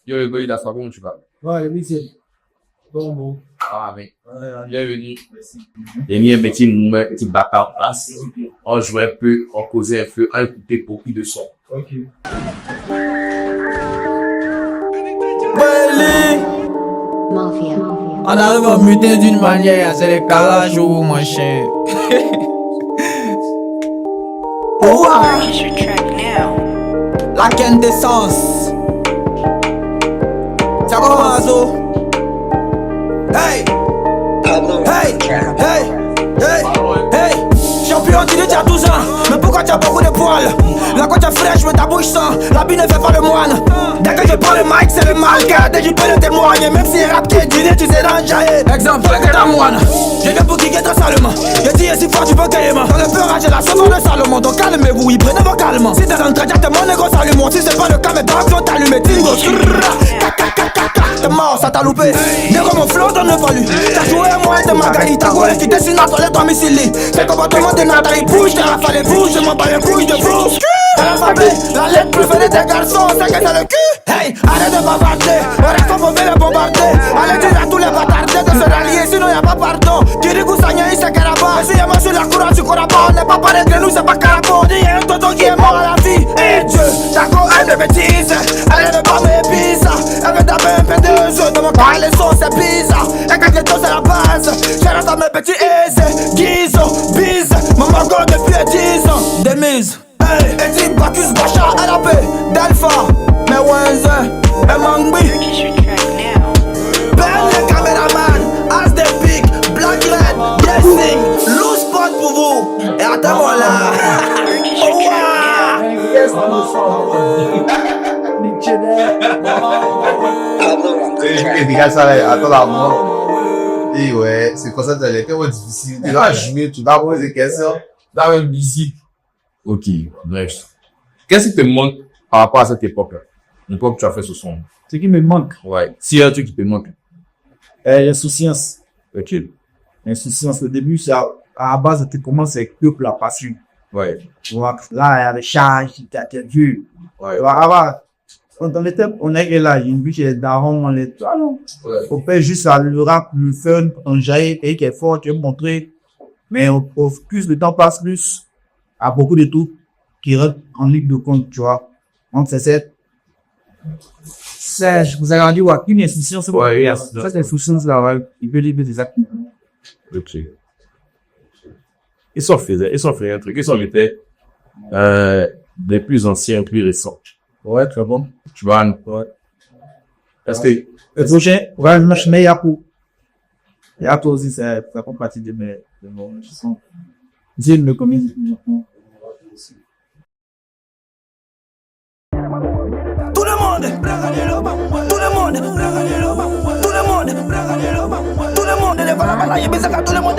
Yo, le gars, il a ça, comment tu vas? Ouais, oui, c'est bon, bon. Ah, mais, bienvenue. J'ai mis un petit bac en place. On jouait un peu, on causait un peu, on écoutait beaucoup de sons. Ok. Mafia. On arrive à muter d'une manière, c'est les calages ou mon chien. Ouah, Purchase your track now. la quintessence. Ça commence au. Hey, hey, hey, hey, hey. Champion, tu dis t'as 12 ans, mais pourquoi t'as beaucoup de poils? La côte est fraîche, mais ta bouche sent, la bille ne fait pas le moine. Dès que je prends le mic, c'est le mal, car dès que je peux le témoigner, même si rap qui est dîner, tu sais dans jaillir. Exemple, que ta moine, je viens pour kicker toi salement. Je dis si fort tu peux cailler ma. Dans le peur, j'ai la sauveur de Salomon, donc calmez-vous, oui, prenez vos calmants. Si t'es dans le trajet, t'es mon négro, s'allume. Si c'est pas le cas, mes doigts sont allumés, tingo. T'es mort, ça t'a loupé. Négro, mon flow donne le valu. T'as joué moi de Magali, t'as joué qui dessine à les 3 missiles. C'est le comportement de Nathalie, bouge, t'es rafalé, bouge, je m'en bats les couilles de vous. L'alphabet, la lettre préférée des garçons, c'est que c'est le cul. Hey, arrête de bavarder, on reste pas mauvais les bombarder. Allez dire à tous les bâtardés de se rallier, sinon y'a pas pardon. Kirikou Sanya, il c'est Karaba. Si y'a moi sur la cour, tu cours pas. On n'est pas pareil que nous, c'est pas Carabo. Dis y'a un tonton qui est mort à la vie. Et Dieu, d'accord, elle de bêtises. Elle ne pas mes pizzas. Elle veut taper un peu de jeu. Dans mon cas, les sauces, c'est pizza. Et quand les dos, c'est la base. J'ai resté à mes petits aisés. Guizo, bise. Maman go depuis 10 ans. Des mises. Hey, Eti Bacchus Bacha LAP Delpha Mewenze Emangbi Purchase your track now. Ben le caméraman As the Big Black Red Guessing Loose spot pour vous. Et attends-moi là. Et regarde ça là, attends la mort. Et ouais, c'est comme ça, c'est tellement difficile. Tu vas jouer, tu vas poser des questions. Tu vas même musique. Ok, bref. Qu'est-ce qui te manque par rapport à cette époque-là? L'époque que tu as fait ce son. Ce qui me manque, Ouais. S'il y a un truc qui te manque. l'insouciance. Ok. L'insouciance, au début, c'est à la base, tu commences avec peuple la passion. Ouais. Tu vois, là, il y a des charges, t'as vu. Ouais. Tu vois, avant, quand on était, on est là, une bûche, les darons, on est, ah non. Ouais. On fait juste à le rap, le fun, on jaillit, et qui est fort, tu veux montrer. Mais plus le temps passe, plus, à beaucoup de trucs qui rentrent en ligne de compte, tu vois. Donc, c'est cette, ça, je vous ai rendu, ouais, une institution, c'est bon. Ouais, yes. Ça, c'est l'institution, là, ouais. Il peut libérer des actes. Ok. Ils sont fait un truc. Ils sont mettait, des plus anciens, plus récents. Ouais, très bon. Tu vois, ouais. Est-ce que, Le prochain, ouais, je mets Yapo. Yapo aussi, ça fait partie de mon chanson. Dis le comédie. Tout le monde, tout le monde, tout le monde, tout le monde, les balabala, y'a besoin tout le monde,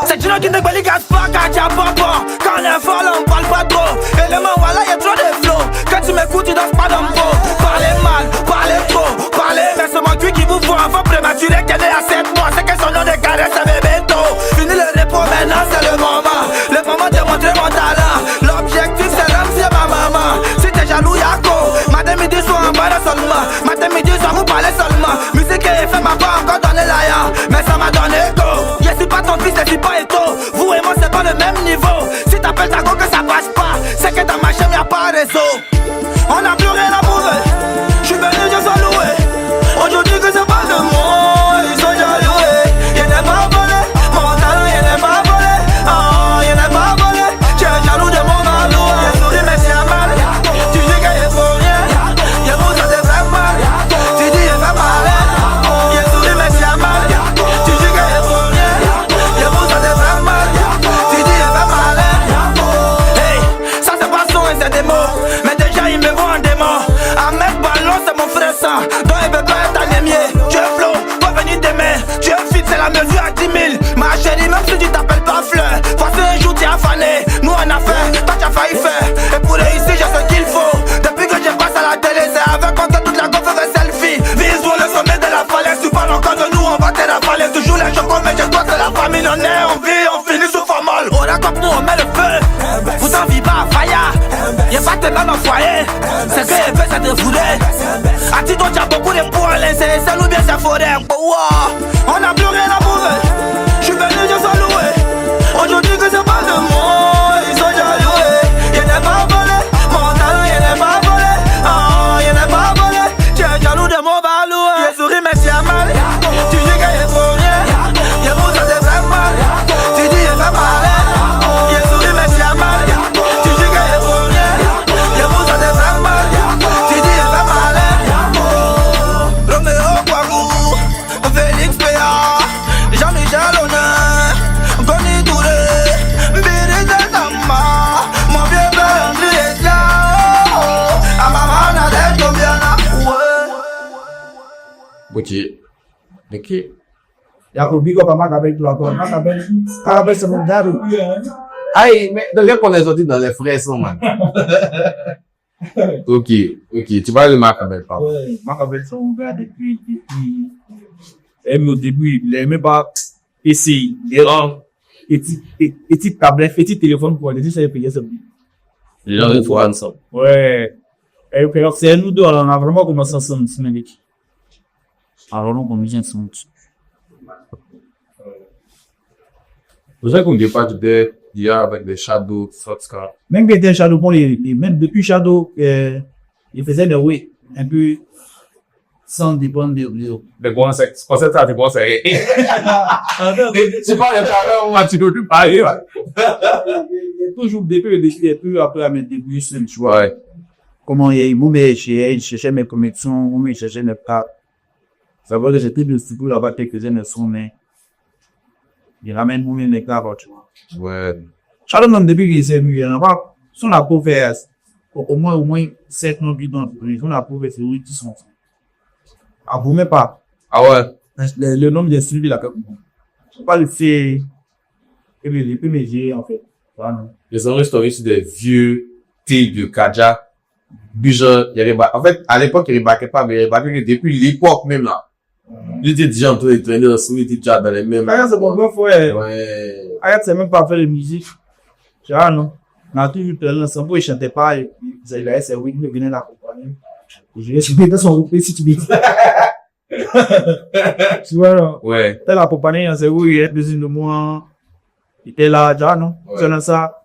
c'est une qui ne balise pas, quand y'a papa. Quand les folles, on parle pas trop. Et le man, voilà, y'a trop de flow. Quand tu m'écoutes, tu danses pas dans le pot. Parlez mal, parlez trop, parlez, mais c'est mon cul qui vous voit. Enfant prématuré, qu'elle est à 7 mois. C'est que son nom de caresse, c'est bébé tôt. Fini le repos, maintenant c'est le moment. Le moment de montrer mon talent. L'objectif, c'est remercier ma maman. Si t'es jaloux, y'a quoi? Matin, midi, soir, en bas seulement. Matin, midi, soir, vous parlez seulement. Musique et fait m'a pas encore donné la ya. Mais ça m'a donné go. Je suis pas ton fils, je suis pas éto. Vous et moi, c'est pas le même niveau. pas fire. Y'a pas de dans le foyer. C'est que les fesses à te fouler. A ti toi, t'as beaucoup de poils. C'est ça ou bien ça forêt. On a plus rien à prouver. J'suis venu de s'allouer. Aujourd'hui que c'est pas de moi. Ils sont jaloux. Y'en a pas volé. Mon talent, y'en a pas volé. Y'en a pas volé. Tu es jaloux de mon balou. Y'a souri mais c'est mal. Tu dis qu'il est pour rien. Y'a vous ça c'est très mal. Tu dis il fait mal. Y'a souri mais c'est mal. Tu dis qu'il est pour rien. Y'a vous ça c'est très mal. Tu dis il fait mal. Roméo Kouagou, Félix Péa, Jean-Michel Honneur, Conny Touré, Biri Zentama, mon vieux père André Etiao, à maman Nadège Tobiana. Ok. Ok. Ya ko big up à Macabel tout encore. Macabel c'est mon gars. Aïe, mais de là qu'on est sorti dans les frais, ça, man. Ok. Tu parles de Macabel, pardon. Ouais, Macabel c'est mon gars depuis. Même au début, il aimait pas essayer. Et petit tablette, petit téléphone pour aller essayer de payer ça. Les gens, ils font ensemble. Ouais. Et puis, c'est nous deux, on a vraiment commencé ensemble, Simelik. Alors, on commence ensemble. Vous savez qu'au départ, tu étais hier avec des Shadow, Sotscar. Même qu'il était Shadow, bon, même depuis Shadow, il faisait des oui, un peu sans dépendre de. Des bons sex. Quand c'est ça, des bons sex. C'est pas les parents, on va tu dois plus parler, ouais. Il y a toujours des peu après à me débrouiller seul, tu vois. Ouais. Comment il y a eu, il cherchait mes connexions, il cherchait mes cartes. Ça veut dire que j'étais de football là-bas quelques-uns sont, mais il ramène mon les cartes, tu vois. Ouais. Shadow, non, depuis qu'il s'est mis, il n'y en a pas, si on a prouvé, au moins 7 noms qui donnent, si on a prouvé, c'est oui, qui sont. Ah, vous même pas. Ah ouais. Le nom de suivi là, je pas le faire, et les PMG, en fait. Voilà. Les enregistrements sur des vieux tapes de Kaja. Déjà, en fait, à l'époque, il remarquait pas, mais il remarquait que depuis l'époque même là, il était déjà en train de traîner dans il était déjà dans les mêmes. Regarde, c'est bon, frère. Ouais. Regarde, c'est même pas faire de musique. Tu vois, non? On a toujours traîné ensemble, il chantait pas, il avait ses week, il venait l'accompagner. Je vais essayer de son groupe si tu dis. Tu vois, non? Ouais. T'es l'accompagné, c'est où il est besoin de moi. Il était là, déjà, non? Ouais. C'est dans ça.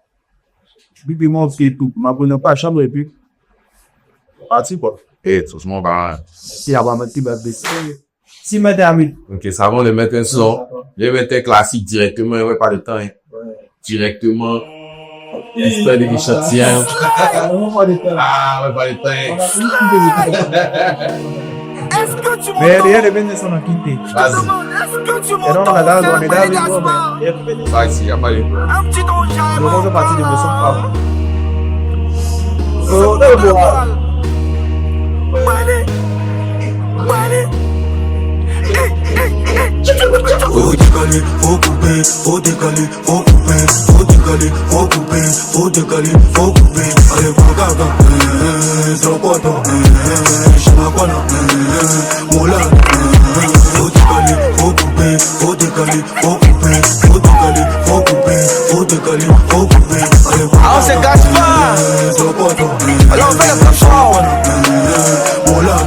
Puis, moi, je m'abonne pas à chambre et puis. Ah, tu vois. Et tout ce monde va. Si, avant, ma petite baisse. Si, madame. Ok, ça va, on les mettre un son. Les mettre un classique directement, ouais, pas de temps, hein. Directement. Histoire de Richard. Ah, ouais, pas de temps. Mais il y a des bénéfices qui sont quittés. Vas-y. Et donc, on a dans le mais Ça, ici, y a pas de problème. on fait partie de mes sons. Oh, d'accord. Faut décaler, faut couper, faut décaler, faut couper, faut décaler, faut couper, faut décaler, faut couper. Allez, faut gaga, trop potent, chamaquana, moula. Faut décaler, faut couper, faut décaler, faut couper, faut décaler, faut couper, faut décaler, faut couper. Allez, faut gaga, on se cache pas, trop potent. Alors on fait la fort, moula.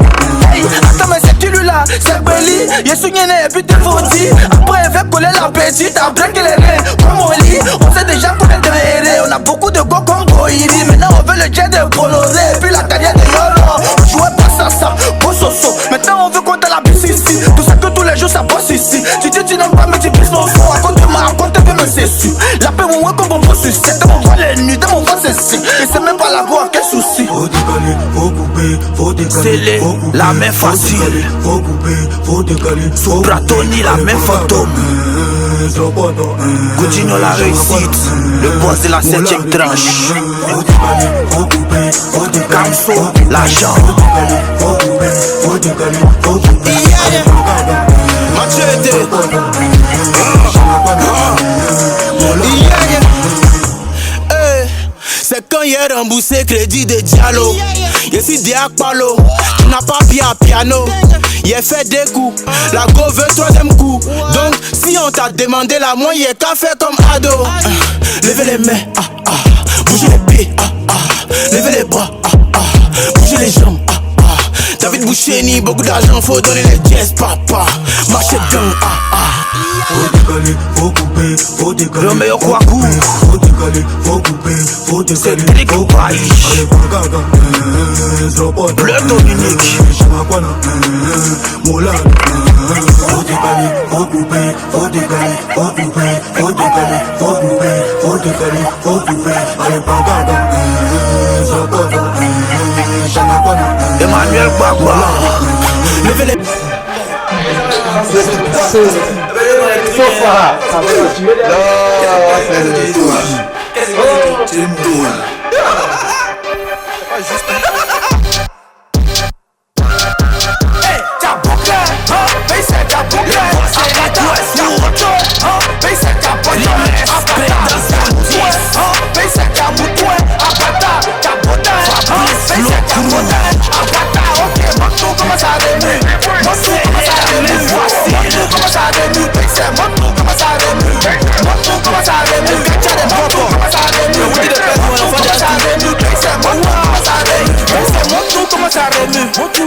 Attends mais c'est qui lui là, c'est Belly. Y'a soigné et puis t'es fauti. Après il fait coller la petite, après qu'elle est née comme on lit. On sait déjà qu'on est derrière. On a beaucoup de go comme Boïdi. Maintenant on veut le jet de Bolloré. Et puis la carrière de Yolo. On jouait pas ça, Bososo. Maintenant on veut compter la BCC. Tout ça que tous les jours ça bosse ici. Tu dis tu n'aimes pas mais tu pisses mon fond. À côté de moi, à côté de me c'est sûr. La paix mon comme on bosse ici. T'es mon voix les nuits, t'es mon voix c'est si. Et c'est même pas la voix, quel souci. Faut décaler, faut couper, faut décaler. C'est la main facile. Faut couper, faut décaler. Soupratoni, la main fantôme. Coutinho la réussite. Le boss de la 7ème tranche. Faut décaler, faut couper, faut décaler. Kamso, l'argent. Faut couper, faut décaler. Faut couper. Machete. C'est quand il a remboursé crédit de Diallo. Je suis Diakpalo, tu n'as pas bien piano. Il a fait des coups, la go veut troisième coup. Donc si on t'a demandé la moyenne, qu'à faire comme ado. Levez les mains, Bougez les pieds, levez les bras, bougez les jambes, David Boucheni, beaucoup d'argent, faut donner les jazz, papa. Marchez dedans, Faut décaler, faut couper, faut décaler. Le meilleur Kwaku. Faut décaler, faut couper, faut décaler. C'est Télé Kopaï. Allez, Pagaga, Zropot. Bleu Dominique. Chamakwana, Moula. Faut décaler, faut couper, faut décaler, faut couper, faut décaler, faut couper, faut décaler, faut couper. Allez, Pagaga, Zropot. Chamakwana. Emmanuel Bagua. Levez les.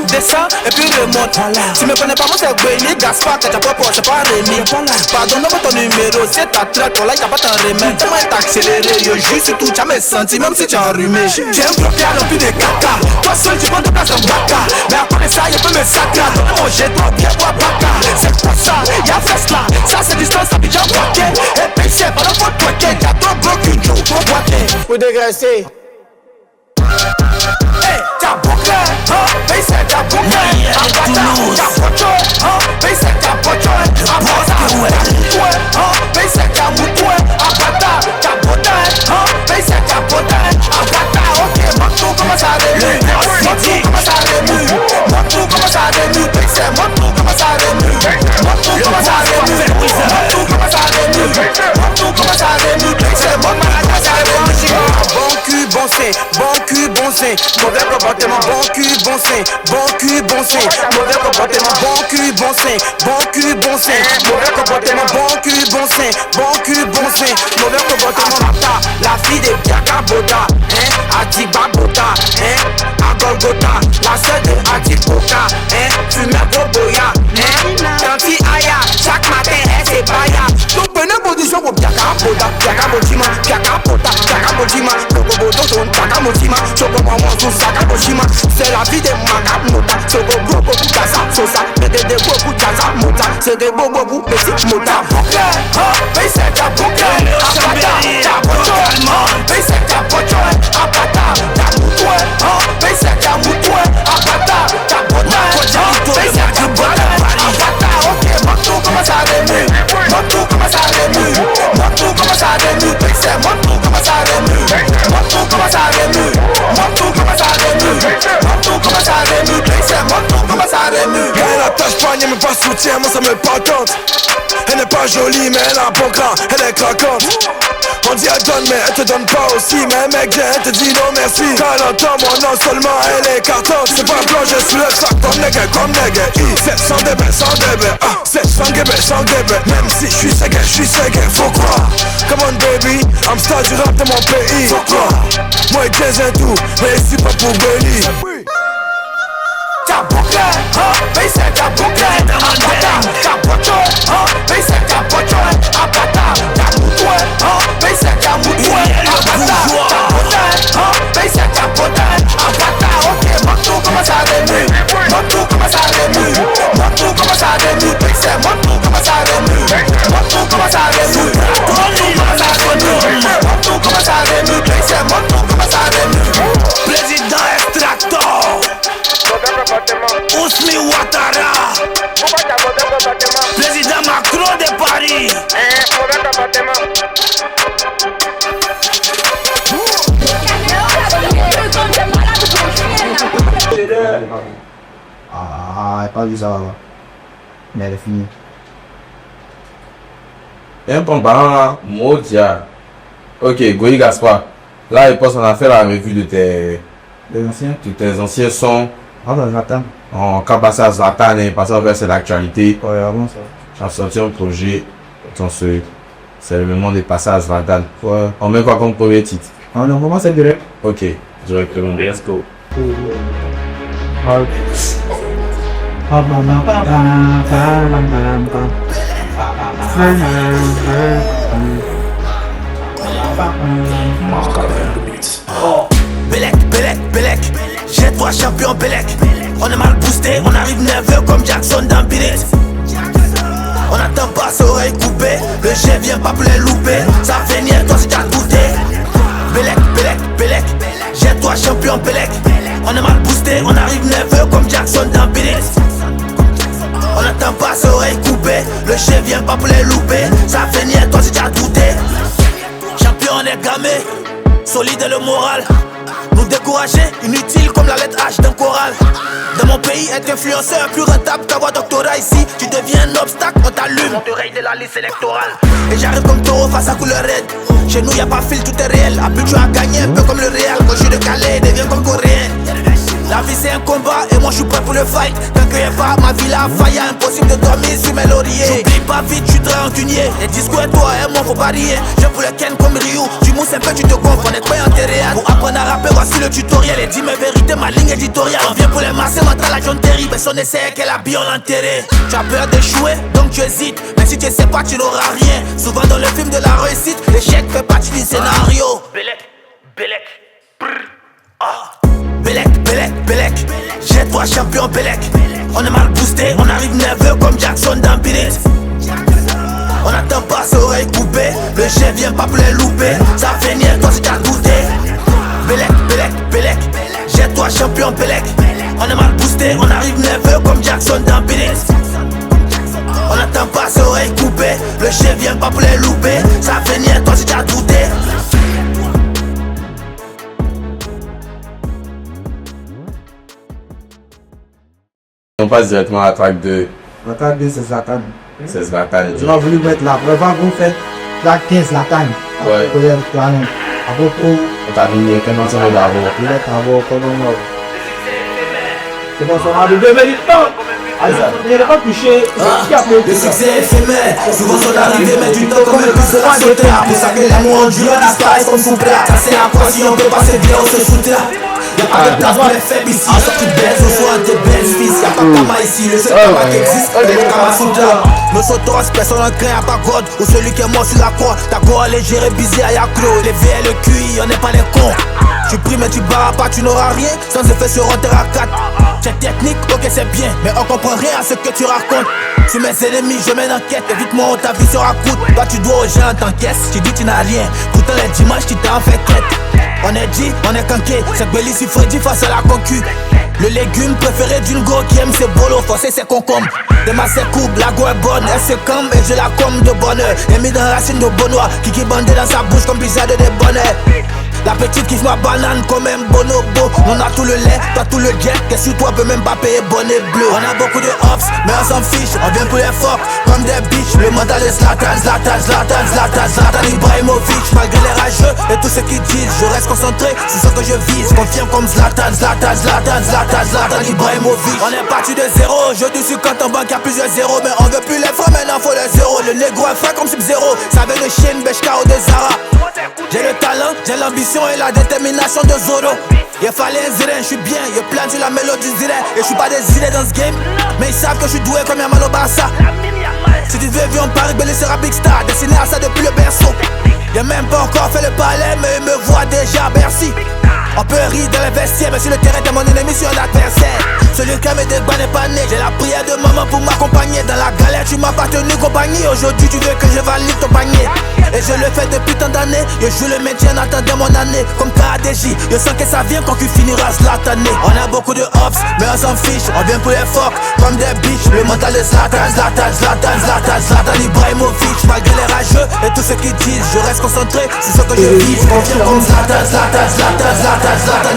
Descends et puis remonte. Tu me connais pas, moi c'est Benny Gaspard, que t'as pas pour, c'est pas Rémi. Pardonne-moi ton numéro, c'est ta traque, ton like, t'as pas t'en remettre. Tellement est accéléré, yo, juste tout, tu as mes senti, même si tu es enrhumé. J'ai un bloc qui a rempli de caca. Toi seul, tu prends de place en baka. Mais après ça, y'a peu mes sacres. Donne mon jet, toi, bien, toi, baka. C'est pour ça, y'a fesse là. Ça, c'est distance, ça déjà bloqué. Et puis c'est pas le faut toi, y'a ton bloc, une joue, ton boîté. Pour dégraisser. T'as bouclé, mais c'est ta bouclé. T'as pocho, mais c'est ta pocho. Mais c'est ta moutoué. T'as potin, mais c'est ta potin. Ok, montre-nous comment ça remue. Montre-nous comment ça remue. Montre-nous comment ça remue. Montre-nous comment ça remue. Montre-nous comment ça remue. Montre-nous comment ça remue. Montre-nous comment ça remue. Montre-nous comment ça remue. Bon cul, bon sein, bon cul, bon sein. Mauvais comportement, bon cul, bon sein, bon cul, bon sein. Mauvais comportement, bon cul, bon sein, bon cul, bon sein. Mauvais comportement, bon cul, bon sein, bon cul, bon sein. Mauvais comportement, la fille de Biaka Boda, Atiba Boda, à Golgotha, la sœur de Atiboka, fumeur Boboya, Tanti Aya, chaque matin elle se baya. Donc prenez position pour Biaka Boda, Biaka Bodima, Biaka Boda, Biaka Bodima, Bobo Bodo, Biaka Bodima, Choco Maman, Saka Boshima. C'est la vie de Magamota, Choco Bobo, Gaza, Sosa, Bede de Bobo, Gaza, Mota, c'est de Bobo, Petit Mota. Mais c'est ta boucle, Apata, ta pocho, mais c'est ta pocho, Apata, ta moutoué, mais c'est ta moutoué, Apata, ta potin, mais c'est ta potin, Apata, ok, montre-nous comment ça remue, montre-nous comment ça remue, montre-nous comment ça remue, montre-nous comment ça remue, montre-nous comment ça remue, montre-nous comment ça remue, montre-nous comment ça remue, montre-nous comment ça remue. Elle attache pas, mais pas soutien, moi ça me patente. Elle n'est pas jolie mais elle a un bon cran, elle est craquante. On dit elle donne mais elle te donne pas aussi. Mais mec j'ai elle te dit non merci. Quand elle entend mon nom seulement elle est cartante. C'est pas blanc je suis le sac comme nègre. C'est sans débet, c'est sans débet. Même si je suis ségué, faut croire. Come on baby, I'm star du rap de mon pays. Faut croire, moi et Jay et tout, mais ici pas pour Benny. Ta boucle, mais c'est ta boucle. Apata, ta pocho, mais c'est ta pocho. Apata, ta moutoué, mais c'est ta moutoué. Apata, ta potin, mais c'est ta potin. Apata, ok, montre-nous comment ça remue. Montre-nous comment ça remue. Montre-nous comment ça remue. Montre-nous comment ça remue. Montre-nous comment ça remue. Montre-nous comment ça remue. Montre-nous comment ça remue. Montre-nous comment ça remue. Président Extractor. Ousmi Ouattara, président Macron de Paris. Ah, elle pas vu ça là-bas. Mais elle est finie. Un bon parent, Modia. Ok, Goyi Gaspard. Là, il passe en affaire la revue de tes anciens sons. Ah, dans Zlatan. Quand passer à Zlatan et passer vers l'actualité, Ouais, avant ça. j'ai sorti un projet. C'est le moment de passer à Zlatan. Ouais. On met quoi comme premier titre? On commence direct. Ok, directement. Let's go. Bellec, j'ai 3 champions Bellec. On est mal boosté, on arrive nerveux comme Jackson dans Billet. On attend pas ses oreilles coupées, le jet vient pas pour les louper. Ça fait nier, toi si t'as douté. Bellec, j'ai 3 champions Bellec. On est mal boosté, on arrive nerveux comme Jackson dans Billet. On attend pas ses oreilles coupées, le jet vient pas pour les louper. Ça fait nier, toi si t'as douté. Champion on est gamé, solide et le moral. Nous décourager, inutile comme la lettre H d'un choral. Dans mon pays, être influenceur plus rentable qu'avoir doctorat ici. Tu deviens un obstacle, on t'allume. On te raye de la liste électorale. Et j'arrive comme taureau face à couleur red. Chez nous y'a pas fil, tout est réel. Habitué à gagner, un peu comme le Real. Quand je suis de Calais, deviens comme coréen. La vie c'est un combat et moi je suis prêt pour le fight. Tant qu'il y a pas ma vie la faille, impossible de dormir sur mes lauriers. J'oublie pas vite, je suis très rancunier. Les discours et toi et moi faut parier. Je pour le Ken comme Ryu. Tu mousses un peu, tu te gonfles, on est pas enterré. Pour apprendre à rapper, voici le tutoriel. Et dis mes vérités, ma ligne éditoriale. On vient pour les masses, mental à John Terry. Personne essaie qu'elle habille, on l'enterré. Tu as peur d'échouer, donc tu hésites. Mais si tu sais pas, tu n'auras rien. Souvent dans le film de la réussite, l'échec fait partie du scénario. Bellec, Bellec, j'ai 3 champions Bellec. On est mal boosté, on arrive nerveux comme Jackson dans Billet. On attend pas ses oreilles coupées, le jet vient pas pour les louper. Ça fait nier, toi si t'as douté. Bellec, j'ai 3 champions Bellec. On est mal boosté, on arrive nerveux comme Jackson dans Billet. On attend pas ses oreilles coupées, le jet vient pas pour les louper. Ça fait nier, toi si t'as douté. On passe directement à la track 2. La track 2, c'est Zlatan. C'est Zlatan. Tu m'as voulu mettre la première vous faites track 15 Zlatan. Ouais. À beaucoup, On t'a mis un ensemble d'abord. il est travaux comme on c'est bon, ça va de 2 minutes. Il n'est pas touché. Le succès éphémère, souvent son arrivée met du temps comme le plus de la sauter. Pour ça que les mots endurants disparaissent comme sous plat. Ça c'est à quoi si on peut passer bien, on se shoot là. Y'a pas de place pour les faibles ici. En sortie baisse, on soit des belles fils. Y'a pas de Kama ici, le seul Kama qui existe, c'est le Kama Sutra. Nos sautos, personne en craint à pagode. Ou celui qui est mort sur la croix. Ta croix légère, busy à Yaclo. Les V et le QI, on n'est pas les cons. Tu pries mais tu barres pas, tu n'auras rien. Sans effet sur un terrain 4. Check technique, ok c'est bien, mais on comprend rien à ce que tu racontes. Sur mes ennemis, je mène enquête. Évite-moi, ta vie sera coûte. Toi tu dois aux gens en t'encaisse. Tu dis tu n'as rien. Pourtant les dimanches, tu t'en fais quête. On est dit, on est canqué. C'est Belly si Freddy face à la concu. Le légume préféré d'une go qui aime ses bolos, forcé ses concombres. De ma coupe, la go est bonne, elle se cambe et je la comme de bonheur. Et mis dans la racine de Bonois, qui bandé dans sa bouche comme bizarre de bonheur. La petite kiffe ma banane comme un bonobo. On a tout le lait, toi tout le jet. Qu'est-ce que toi peux même pas payer bonnet bleu. On a beaucoup de hops, mais on s'en fiche. On vient pour les fuck, comme des bitches. Le mental est Zlatan Ibrahimovic. Malgré les rageux et tout ce qu'ils disent, je reste concentré sur ce que je vise. Confirme comme Zlatan Ibrahimovic. On est parti de zéro, aujourd'hui sur compte en banque y'a plusieurs zéros. Mais on veut plus les francs, maintenant faut les zéros. Le négro est frais comme Sub-Zero. Ça vient de Chine, Beshka ou de Zara. J'ai le talent, j'ai l'ambition et la détermination de Zoro. Il fallait un ziren, je suis bien, je plane sur la mélodie ziren. Et je suis pas désiré dans ce game, mais ils savent que je suis doué comme Yamal au Barça. Si tu veux, viens en Paris, Belly sera big star. Destiné à ça depuis le berceau. Y'a même pas encore fait le palais, mais il me voit déjà à Bercy. On peut rire dans les vestiaires, mais sur le terrain t'es mon ennemi, sur l'adversaire. Celui qui a mes débats n'est pas né. J'ai la prière de maman pour m'accompagner. Dans la galère tu m'as pas tenu compagnie. Aujourd'hui tu veux que je valide ton panier. Et je le fais depuis tant d'années. Je joue le maintien en attendant mon année. Comme KDJ, je sens que ça vient quand tu finiras Zlatané. On a beaucoup de hops, mais on s'en fiche. On vient pour les fuck, comme des bitches. Le mental de Zlatan Ibrahimovic. Malgré les rageux et tout ce qu'ils disent, je reste concentré sur ce que je vis. Confirme comme Zlatan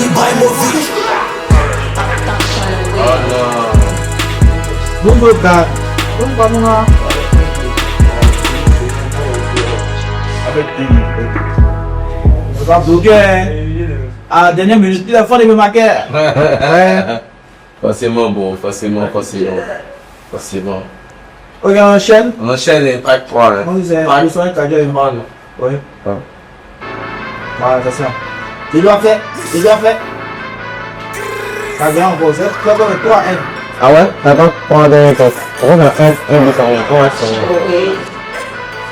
Ibrahimovic. Oh non. Bongo gars. Bongo moi. Avec on va bloquer. À dernière minute, il a fait des maquettes. Ouais. Forcément bon, forcément. Ok, on enchaîne. On enchaîne les track 3. On disait, nous sommes un cadeau. Oui. Voilà, c'est ça. Il doit faire. Ça vient encore, c'est comme 3-1. Ah ouais? Attends, on a donné quoi? On a un différent. On a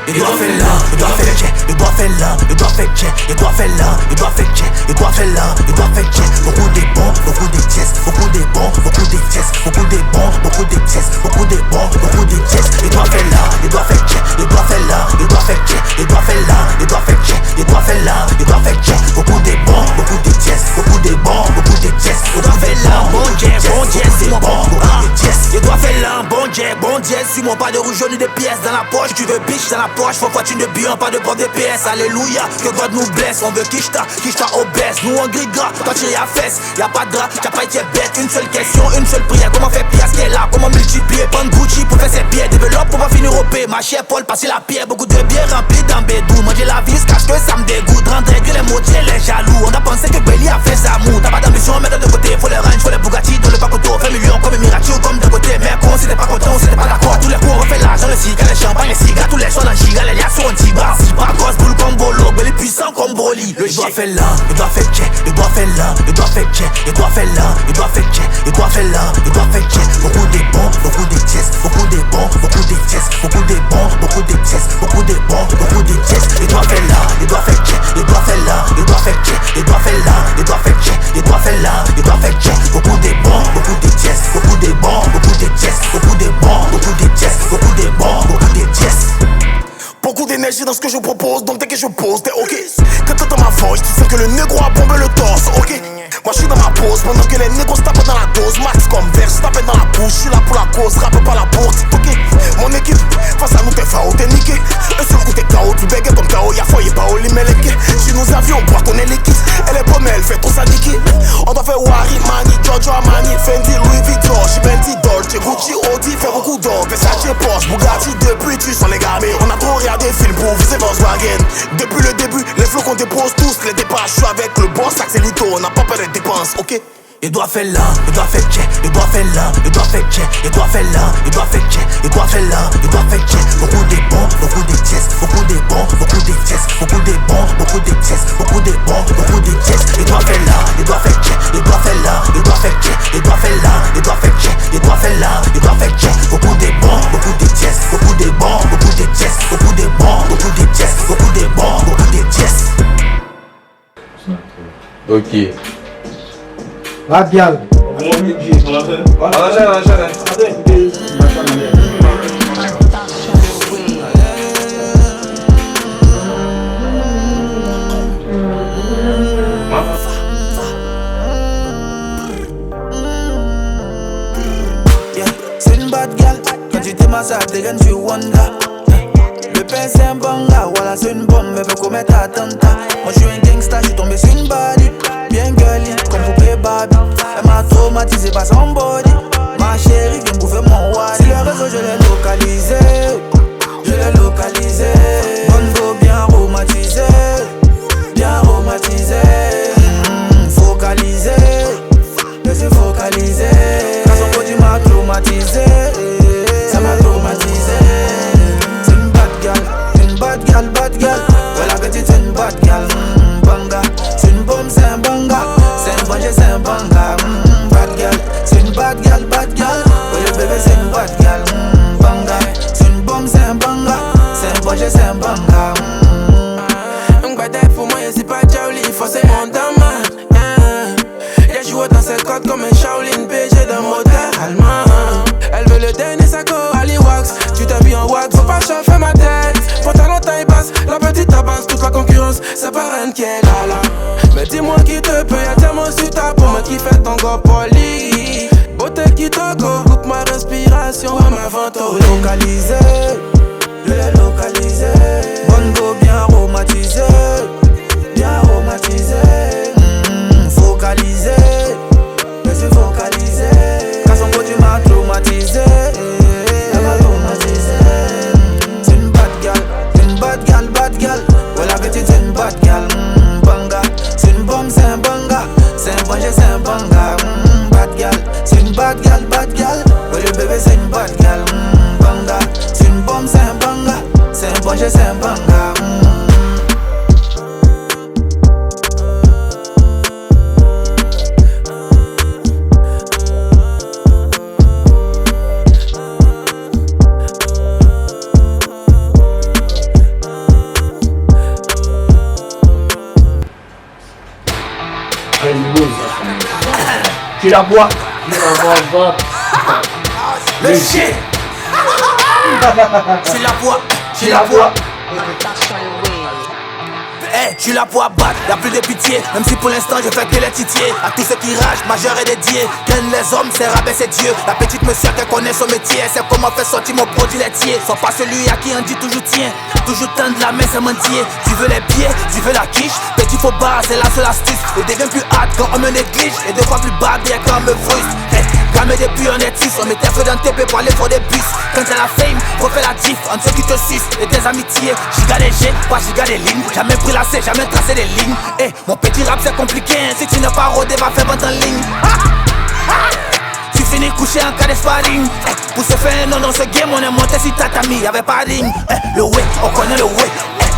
Il doit faire là, il doit faire check, il doit faire là, il doit faire check, il doit faire là, il doit faire check, il doit faire là, il doit faire check. Beaucoup des bons, beaucoup des tests, beaucoup des bons, beaucoup des tests, beaucoup des bons, beaucoup des tests, beaucoup des bons, beaucoup des tests. Il doit faire là, il doit faire check, il doit faire là, il doit faire check, il doit faire là, il doit faire check, il doit faire là, il doit faire check. Beaucoup des bons, beaucoup des tests, beaucoup des bons, beaucoup des tests. Il doit faire là, bon jet, c'est mon bon, beaucoup des tests. Il doit faire là, bon jet, suis-moi pas de rouge ni de pièces dans la poche, tu veux biche dans la poche, faut fois tu ne bien, pas de bande de PS, alléluia, que God nous blesse, on veut quiche-ta obèse, nous on grille gras, toi tu à fesse, y'a pas de drap, t'as pas été bête, une seule question, une seule prière, comment faire pire, ce qu'elle a, comment multiplier, prendre Gucci pour faire ses pieds, développe pour pas finir au P, ma chère Paul, passer la pierre, beaucoup de bière remplie dans bédou, manger la vie, cache que ça me dégoûte, rendre que les mots, les jaloux, on a pensé que Belly a fait sa moue, t'as pas d'ambition, mais de côté, faut les range, faut les Bugatti, dans le pacoto, fait million comme Mirachi ou comme de côté, mais con, c'était pas content, c'était pas d'accord, tous les coups, on fait l'argent, le cigare, les champagne, les cigares, tous les soins dans giga, les liasses, on t'y bat, si pas grosse boule comme Bolo, mais les puissants comme Broly, le doit faire là, il doit faire check, il doit faire là, il doit faire check, il doit faire là, il doit faire check, il doit faire là, il doit faire check, beaucoup des bons, beaucoup des tests, beaucoup des bons, beaucoup des tests, beaucoup des bons, beaucoup des tests, beaucoup des bons, beaucoup des tests, il doit faire là, il doit faire check, il doit faire là, il doit faire check, il doit faire là, il doit faire check, il doit faire là, il doit faire check, beaucoup des bons, beaucoup des tests, beaucoup des bons, beaucoup des tests, beaucoup des bons, beaucoup des tests, beaucoup des bons, beaucoup des tests. Beaucoup d'énergie dans ce que je propose, donc dès que je pose, t'es ok. Quand t'entends ma voix, tu sais que le négro a bombé le torse, ok. Moi je suis dans ma pause, pendant que les négros se tapent dans la dose. Max comme verse, tapent dans la bouche, je suis là pour la cause, rappe pas la bourse, ok. Mon équipe, face à nous t'es FAO, t'es niqué. Un seul coup t'es KO, tu bégues comme KO, y'a foyer pas au limeleke. Si nous avions boire ton l'équipe, elle est bonne mais elle fait ton syndiqué. On doit faire Wari, Mani, Giorgio Armani, Fendi, Louis Vuitton, Bentley, Dolce, Gucci, Audi, fait beaucoup d'or, Versace, Porsche, Bugatti, depuis tu sens les gamins. On a trop regardé film pour viser Volkswagen. Depuis le début, les flots qu'on dépose tous les dépasse. Je suis avec le boss, Axelito, on n'a pas peur des dépenses, ok. Il doit faire là, il doit faire check, il doit faire là, il doit faire check, il doit faire là, il doit faire check, il doit faire là, il doit faire check. Beaucoup des bons, beaucoup des tests, beaucoup des bons, beaucoup des tests, beaucoup des bons, beaucoup des tests, beaucoup des bons, beaucoup des tests. Il doit faire là, il doit faire check, il doit faire là, il doit faire check, il doit faire là, il doit faire check, il doit faire là, il doit faire check. Beaucoup des bons, beaucoup des tests, beaucoup des bons, beaucoup des tests, beaucoup des bons, beaucoup des tests, beaucoup des bons, beaucoup des tests. Ok. Radial. On enchaîne. C'est une bad gal, quand tu t'émassacres, t'es gagne tu wonder. Le pain c'est un banga, voilà c'est une bombe, elle veut commettre attentat. Moi je suis un gangsta, je suis tombé sur une body, bien girly, comme poupée Barbie. Elle m'a traumatisé par son body, ma chérie vient bouffer mon wad. Si le réseau je l'ai localisé, je l'ai localisé. Bongo bien aromatisé, bien aromatisé. Focalisé, je suis focalisé. Quand son body m'a traumatisé, ça m'a traumatisé. C'est une bad gal, bad gal. Ouais la petite c'est une bad gal, banga. C'est une bombe, c'est un banga. C'est un bangé, c'est un banga, bad gal. C'est une bad gal, bad gal. Ouais le bébé c'est une bad gal, banga. C'est une bombe, c'est un banga. C'est un bangé, c'est un banga. Un bataille pour moi, c'est pas Charlie, forcément dans ma. Y'a joué dans ses cordes comme un Shaolin PG d'un moteur allemand. Elle veut le dernier saco Aliwax. Tu t'habilles en wax, faut pas chauffer ma tête. Pantalon taille basse, la petite tabasse. Toute la concurrence, c'est pas rien qui est là. Mais dis-moi qui te peut, y'a tellement sur ta peau. Mais qui fait ton go poli. Beauté qui te go, coupe ma respiration. Ouais ma vento localisé, je l'ai localisé. Bongo bien aromatisé, bien aromatisé. Focalisé, je suis focalisé. Quand son body m'a traumatisé, elle m'a traumatisé. C'est une bad gal, une bad gal, bad gal. Ouais la petite c'est une bad gal, banga. C'est une bombe, c'est un banga. C'est un bangé, c'est un banga, bad gal. C'est une bad gal, bad gal. Ouais le bébé c'est une bad gal, banga. C'est une bombe, c'est un banga. C'est un bangé, c'est un banga. Tu la bois. Le chien. Tu la bois. Tu la bois. Hey, tu la pour abattre, y'a plus de pitié. Même si pour l'instant je fais que les titiers. À tous ceux qui ragent, majeur est dédié. Gagne les hommes, c'est rabais, c'est Dieu. La petite monsieur qu'elle connaît son métier. C'est comment faire sortir mon produit laitier. Sois pas celui à qui on dit toujours tiens. Toujours tendre la main, c'est mentir. Tu veux les pieds, tu veux la quiche. Petit faux bas, c'est la seule astuce. Il devient plus hâte quand on me néglige. Et deux fois plus bas, bien quand on me frustre. Hey, calme depuis on est tous. On mettait feu dans le TP pour aller pour des bus. Quand t'as la fame, refais la diff. Entre ceux qui te sucent et tes amitiés. Giga les G, pas giga les lignes. Jamais pris la C, jamais tracé des lignes. Eh, mon petit rap c'est compliqué. Si tu n'as pas rodé, va faire vente en ligne. Tu finis couché en cas de sparring. Eh, pour se faire un nom dans ce game, on est monté sur tatami, y'avait pas de ring. Eh, le way, on connaît le way.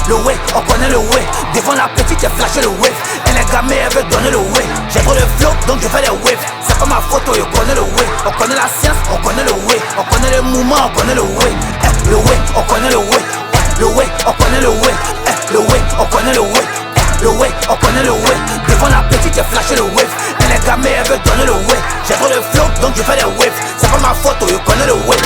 Le way, on connaît le way. Devant la petite, j'ai flashé le wave. Elle est gamée, elle veut donner le way. J'ai trop le flow, donc je fais les waves. C'est pas ma photo, je connais le way. On connaît la science, on connaît le way. On connaît le mouvement, on connaît le way. Le way, on connaît le way. Le way, on connaît le way. Le way, on connaît le way. Le way, on connaît le way. Devant la petite, j'ai flashé le wave. Elle est gamée, elle veut donner le way. J'ai trop le flow, donc je fais les waves. C'est pas ma photo, je connais le way.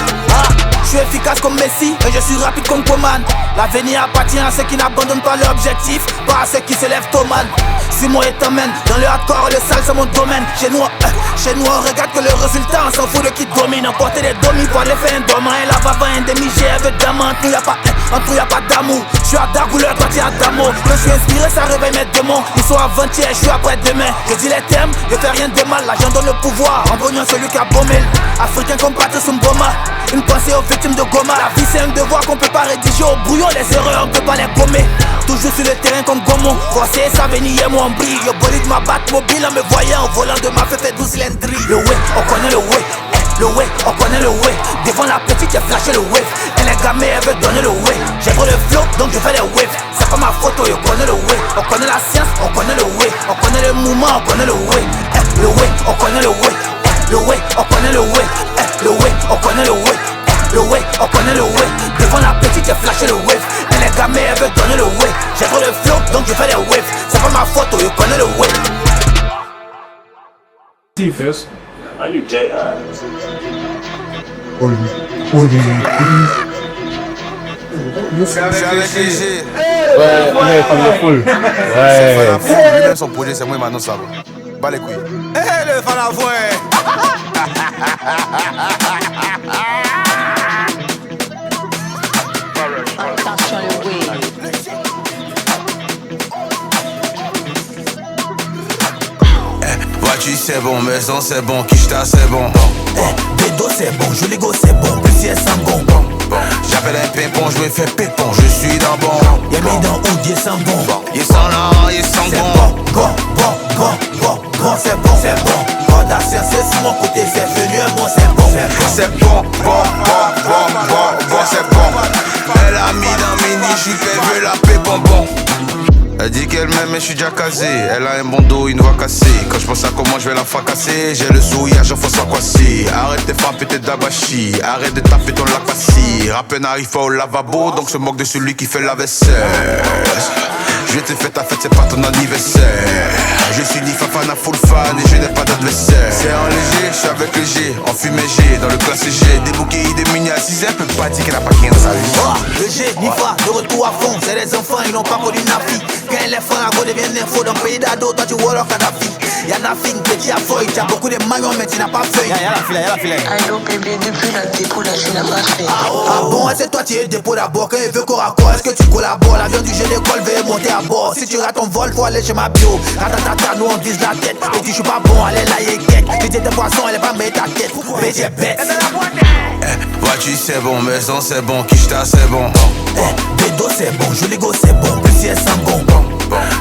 Je suis efficace comme Messi et je suis rapide comme Coman. L'avenir appartient à ceux qui n'abandonnent pas leur objectif, pas à ceux qui se lèvent tôt mal. Si moi et t'emmène dans le hardcore, le sale c'est mon domaine. Chez nous on regarde que le résultat, on s'en fout de qui domine. Emporter des domis pour aller faire un domaine. Et la baba un demi-G, elle veut d'amour. Entre nous y'a pas d'amour. Je suis à Dagouleur, toi t'es à Damo. Quand je suis inspiré, ça réveille mes démons. Ils sont avant-hier, je suis après demain. Je dis les thèmes, je fais rien de mal. L'argent donne le pouvoir, en voyant celui qui a bombé. Africain comme Patrice Mboma. Une pensée aux victimes de Goma. La vie c'est un devoir qu'on peut pas rédiger au brouillon. Les erreurs on peut pas les gommer. Toujours sur le terrain comme Gomo. Forcé ça venir moi en brille. Yo bolide ma batte mobile en me voyant au volant de ma fait 12 cylindries. Le way, on connaît le way. Le way, on connaît le way. Devant la petite j'ai flashé le wave. Elle est gamée, elle veut donner le way. J'ai trop le flow donc je fais les waves. C'est pas ma photo, je connais le way. On connaît la science, on connaît le way. On connaît le mouvement, on connaît le way. Le way, on connaît le way. Le way, on connaît le way. Le way, on connaît le way. Le way, on connaît le way. Devant la petite, j'ai flashé le wave. Elle est gamée, elle veut donner le way. J'ai trop le flow, donc je fais les waves. C'est pas ma photo, je connais le way. First. I do J. Je suis avec les G. Ouais, on est comme le full. Ouais. Lui-même son projet, c'est moi maintenant ça va. Bas les couilles. Eh le fan à voix. Attention le way. Voiture c'est bon, maison c'est bon, Kishta c'est bon. Bédo c'est bon, Joligo c'est bon, Plusieurs Sangon. J'appelle un pimpon, je me fais pépon, je suis dans bon. Y'a mis dans Oudier sans bon. Il sent là, il sent bon. Bon, c'est bon, c'est bon. Audacieux, c'est sur mon côté, c'est venu un bon, c'est bon. C'est bon, bon, c'est bon. Elle a mis dans mini-jupe, elle veut la paix bonbon. Elle dit qu'elle m'aime mais je suis déjà casé. Elle a un bon dos, une voix cassée. Quand je pense à comment je vais la fracasser, j'ai le sourire, Jean-François Kwasi. Arrête de frapper tes dabashi. Arrête de taper ton lacassi. Rappel n'arrive pas au lavabo, donc se moque de celui qui fait la vaisselle. Je te fais ta fête, c'est pas ton anniversaire. Je suis ni fafana full fan et je n'ai pas d'adversaire. C'est en léger, je suis avec le G, en fumée G, dans le classe G. Des bouquets, des mini à 6 heures, peut pas dire qu'elle a pas rien dans sa vie. Oh, le G, Nifa, de retour à fond, c'est les enfants, ils n'ont pas connu Nafi. Quand elle est fan, à go devient info dans le pays d'ado, toi tu vois leur Kadhafi. Y'a Nafing, petit à feuille, t'as beaucoup de maillons, mais tu n'as pas feuille. Y'a la filet. Allô bébé, depuis la dépôt, là je n'ai pas fait. Ah bon, c'est toi qui es dépôt d'abord. Quand il veut qu'on raccord, est-ce que tu collabores? L'avion du jeu d'école veut monter à bord. Si tu rates ton vol, faut aller chez ma bio. Ratatata, nous on vise la tête. Et dis je suis pas bon, allez là, y'a quête. Pitié de poisson, elle est pas mais ta tête. Mais j'ai bête. Voiture c'est bon, maison c'est bon, Kishta c'est bon. Bédo c'est bon, Joligo c'est bon, Plusieurs Sangon.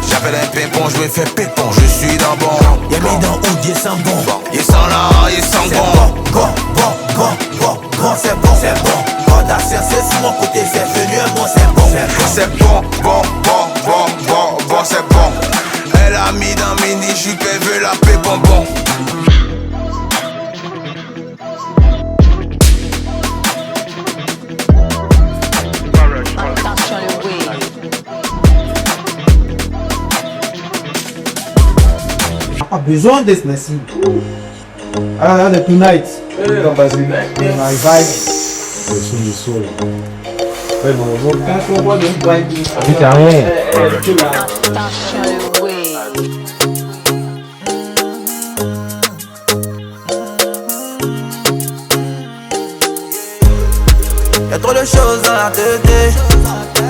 J'appelle un pimpon, je me fais pépon, je suis dans bon. Y'a mis dans Oudier sans bon. Il sent là, il sent bon. Bon, c'est bon. Audacieux, c'est sur mon côté, c'est venu un bon, c'est bon. C'est bon, c'est bon. Elle a mis dans mini-jupe, elle veut la paix bonbon. Attention le way. pas besoin de stresser. Ah, the tonight. My vibe. Putain, rien. Attention le wave. Y'a trop de choses dans la tête.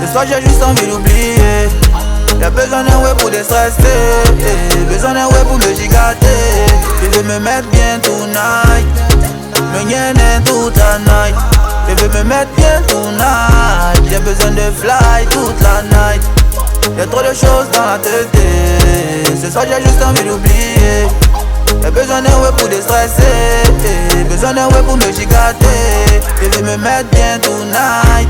Ce soir j'ai juste envie d'oublier. Y'a besoin d'un ouais pour déstresser. Besoin d'un ouais pour me gigater. Je veux me mettre bien tonight. Me gagner toute la night. Je veux me mettre bien tonight. J'ai besoin de fly toute la night. Y'a trop de choses dans la tête. Ce soir j'ai juste envie d'oublier. Y'a besoin d'un ouais pour déstresser. Besoin d'un ouais pour me gigater. Je veux me mettre bien tonight.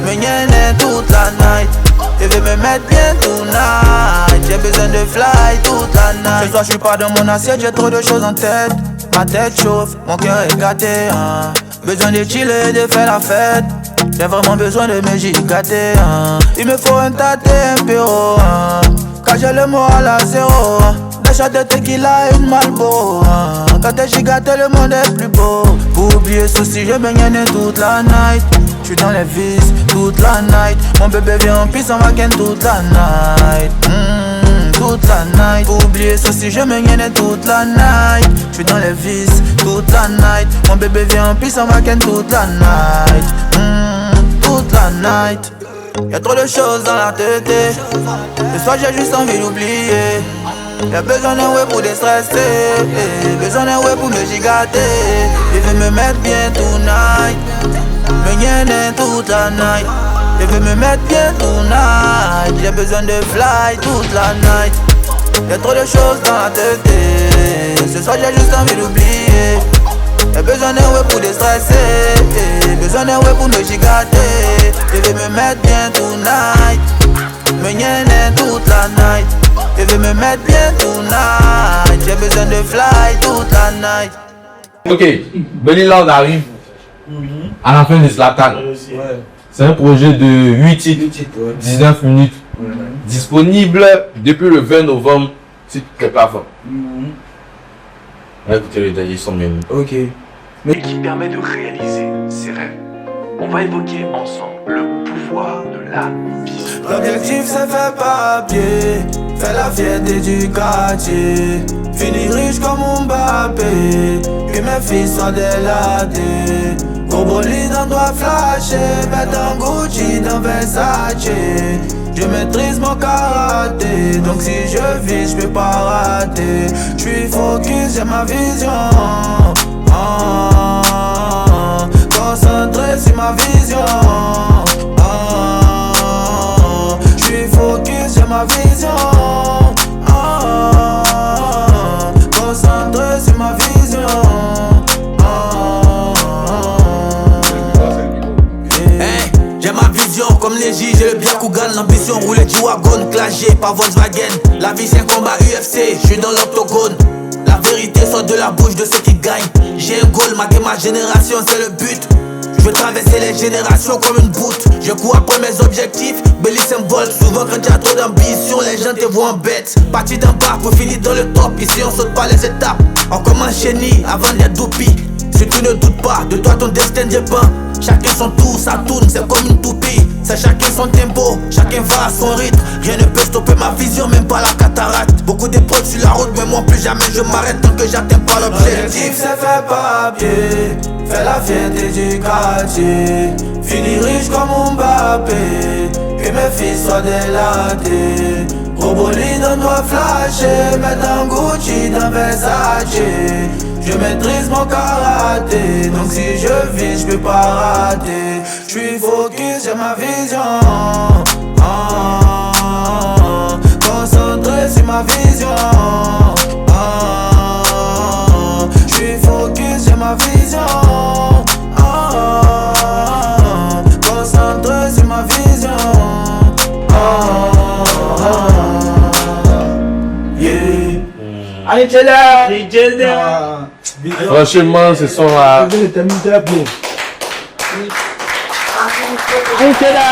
Me gagner toute la night. Je veux me mettre bien tonight. J'ai besoin de fly toute la night. Ce soir je suis pas dans mon assiette, j'ai trop de choses en tête. Ma tête chauffe, mon cœur est gâté hein. Besoin de chiller, de faire la fête. J'ai vraiment besoin de me gigater hein. Il me faut un tâté, un bureau hein. Quand j'ai le moral à zéro hein. Des shots de tequila et une Marlboro hein. Quand t'es gigaté, le monde est plus beau. Pour oublier soucis, je me gagne toute la night. J'suis dans les vis toute la night. Mon bébé vient en piste en wagon toute la night. Toute la night. Pour oublier soucis, je me gagne toute la night. J'suis dans les vis toute la night. Mon bébé vient en piste en wagon toute la night. Toute la night. Y'a trop de choses dans la tête. Ce soir j'ai juste envie d'oublier. Y'a besoin d'un ouais pour déstresser. Besoin d'un ouais pour me gigater. Je veux me mettre bien tonight. Me gagner toute la night. Je veux me mettre bien tonight. J'ai besoin de fly toute la night. Y'a trop de choses dans la tête. Ce soir j'ai juste envie d'oublier. Y'a besoin d'un ouais pour déstresser. Besoin d'un ouais pour me gigater. Je veux me mettre bien tonight. Me gagner toute la night. Je veux me mettre bien tonight. J'ai besoin de fly toute la night. Ok, Beliland arrive à la fin de Zlatan. C'est un projet de 8 titres, 19 minutes, disponible depuis le 20 novembre sur toutes les plateformes. Écoutez les détails, ils sont bien. Ok. Et qui permet de réaliser ses rêves. On va évoquer ensemble le pouvoir de la vision. L'objectif c'est faire papier, faire la fierté du quartier. Finir riche comme Mbappé, que mes fils soient délatés. Gros bolide on doit flasher, mettre un Gucci dans Versace. Je maîtrise mon karaté, donc si je vis je peux pas rater. J'suis focus, j'ai ma vision. Concentré sur ma vision. J'suis focus, j'ai ma vision. Concentré sur ma vision. Hey, j'ai ma vision comme les J, j'ai le Byakugan. L'ambition rouler du wagon, clashé par Volkswagen. La vie c'est un combat UFC, j'suis dans l'octogone. La vérité sort de la bouche de ceux qui gagnent. J'ai un goal, marquer ma génération, c'est le but. Je veux traverser les générations comme une boute. Je cours après mes objectifs, Belly symbole. Souvent quand tu as trop d'ambition, les gens te voient en bête. Parti d'un bar pour finir dans le top. Ici on saute pas les étapes, on commence génie avant d'être doupi. Si tu ne doutes pas, de toi ton destin dépend. Chacun son tour, ça tourne, c'est comme une toupie. C'est chacun son tempo, chacun va à son rythme. Rien ne peut stopper ma vision, même pas la cataracte. Beaucoup d'épreuves sur la route, mais moi plus jamais je m'arrête tant que j'atteins pas l'objectif. C'est faire papier, faire la fierté du quartier. Finir riche comme Mbappé, que mes fils soient délatés. Gros bolide on doit flasher, mettre un Gucci dans Versace. Je maîtrise mon karaté, donc si je vis, je peux pas rater. J'suis focus, j'ai ma vision. Concentré sur ma vision. J'suis focus, j'ai ma vision. Concentré sur ma vision. Yeah. Allez, t'es là. Franchement, ce sont là. Je vais le terminer très bien. Allez, t'es là.